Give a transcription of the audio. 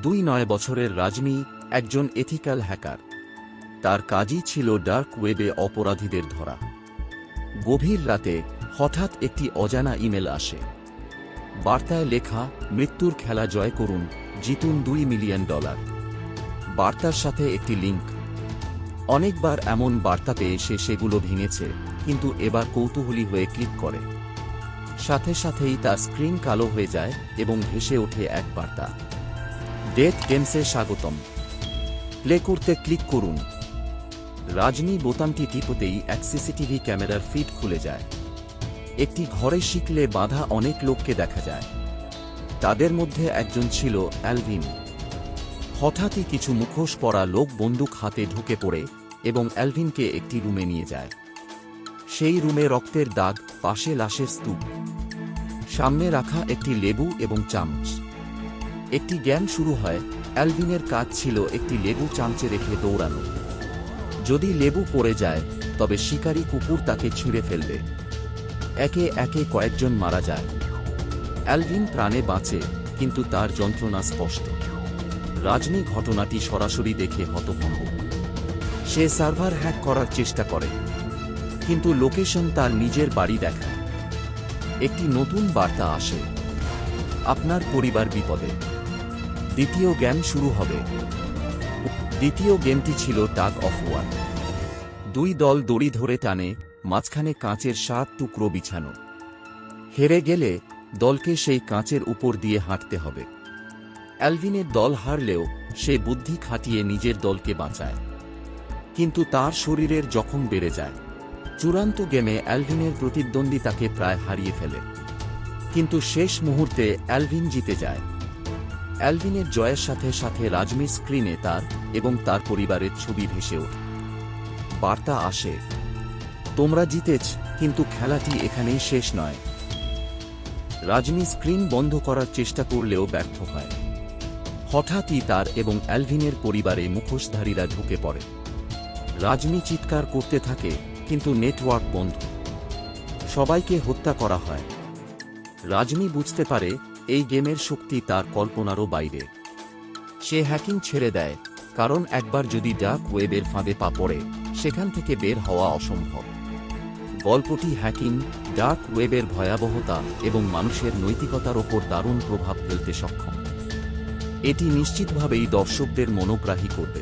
9 বছরের রাজমি একজন ethical hacker. তার কাজই ছিল ডার্ক ওয়েবে অপরাধীদের ধরা। গভীর রাতে হঠাৎ একটি অজানা ইমেল আসে। বার্তায় লেখা, মৃত্যুর খেলা জয় করুন, জিতুন $2 মিলিয়ন। বার্তার সাথে একটি লিঙ্ক। অনেকবার এমন বার্তা পেয়ে সে সেগুলো ভেঙেছে, কিন্তু এবার কৌতূহলী হয়ে ক্লিক করে। সাথে সাথেই তার স্ক্রিন কালো হয়ে যায় এবং ভেসে ওঠে এক বার্তা, ডেথ গেমসে স্বাগতম, প্লে করতে ক্লিক করুন। রাজনী বোতামটি টিপতেই এক সিসিটিভি ক্যামেরার ফিড খুলে যায়। একটি ঘরে শিকলে বাঁধা অনেক লোককে দেখা যায়। তাদের মধ্যে একজন ছিল অ্যালভিন। হঠাৎই কিছু মুখোশ পরা লোক বন্দুক হাতে ঢুকে পড়ে এবং অ্যালভিনকে একটি রুমে নিয়ে যায়। সেই রুমে রক্তের দাগ, পাশে লাশের স্তূপ, সামনে রাখা একটি লেবু এবং চামচ। একটি জ্ঞান শুরু হয়। অ্যালভিনের কাজ ছিল একটি লেবু চামচে রেখে দৌড়ানো। যদি লেবু পড়ে যায় তবে শিকারী কুকুর তাকে ছিঁড়ে ফেলবে। একে একে কয়েকজন মারা যায়। অ্যালভিন প্রাণে বাঁচে, কিন্তু তার যন্ত্রণা স্পষ্ট। রাজনী ঘটনাটি সরাসরি দেখে হতভম্ব। সে সার্ভার হ্যাক করার চেষ্টা করে, কিন্তু লোকেশন তার নিজের বাড়ি দেখায়। একটি নতুন বার্তা আসে, আপনার পরিবার বিপদে, দ্বিতীয় জ্ঞান শুরু হবে। দ্বিতীয় গেমটি ছিল টাগ অফ ওয়ার। 2 দল দড়ি ধরে টানে, মাঝখানে কাঁচের 7 টুকরো বিছানো। হেরে গেলে দলকে সেই কাঁচের উপর দিয়ে হাঁটতে হবে। অ্যালভিনের দল হারলেও সে বুদ্ধি খাটিয়ে নিজের দলকে বাঁচায়, কিন্তু তার শরীরের জখম বেড়ে যায়। চূড়ান্ত গেমে অ্যালভিনের প্রতিদ্বন্দ্বী তাকে প্রায় হারিয়ে ফেলে, কিন্তু শেষ মুহূর্তে অ্যালভিন জিতে যায়। অ্যালভিনের জয়ের সাথে সাথে রাজমির স্ক্রিনে তার এবং তার পরিবারের ছবি ভেসে ওঠে। বার্তা আসে, তোমরা জিতেছ, কিন্তু খেলাটি এখানেই শেষ নয়। রাজমি স্ক্রিন বন্ধ করার চেষ্টা করলেও ব্যর্থ হয়। হঠাৎই তার এবং অ্যালভিনের পরিবারে মুখোশধারীরা ঢুকে পড়ে। রাজমি চিৎকার করতে থাকে, কিন্তু নেটওয়ার্ক বন্ধ। সবাইকে হত্যা করা হয়। রাজমি বুঝতে পারে এই গেমের শক্তি তার কল্পনারও বাইরে। সে হ্যাকিং ছেড়ে দেয়, কারণ একবার যদি ডার্ক ওয়েবের ফাঁদে পা পড়ে, সেখান থেকে বের হওয়া অসম্ভব। গল্পটি হ্যাকিং, ডার্ক ওয়েবের ভয়াবহতা এবং মানুষের নৈতিকতার ওপর দারুণ প্রভাব ফেলতে সক্ষম। এটি নিশ্চিতভাবেই দর্শকদের মনোগ্রাহী করবে।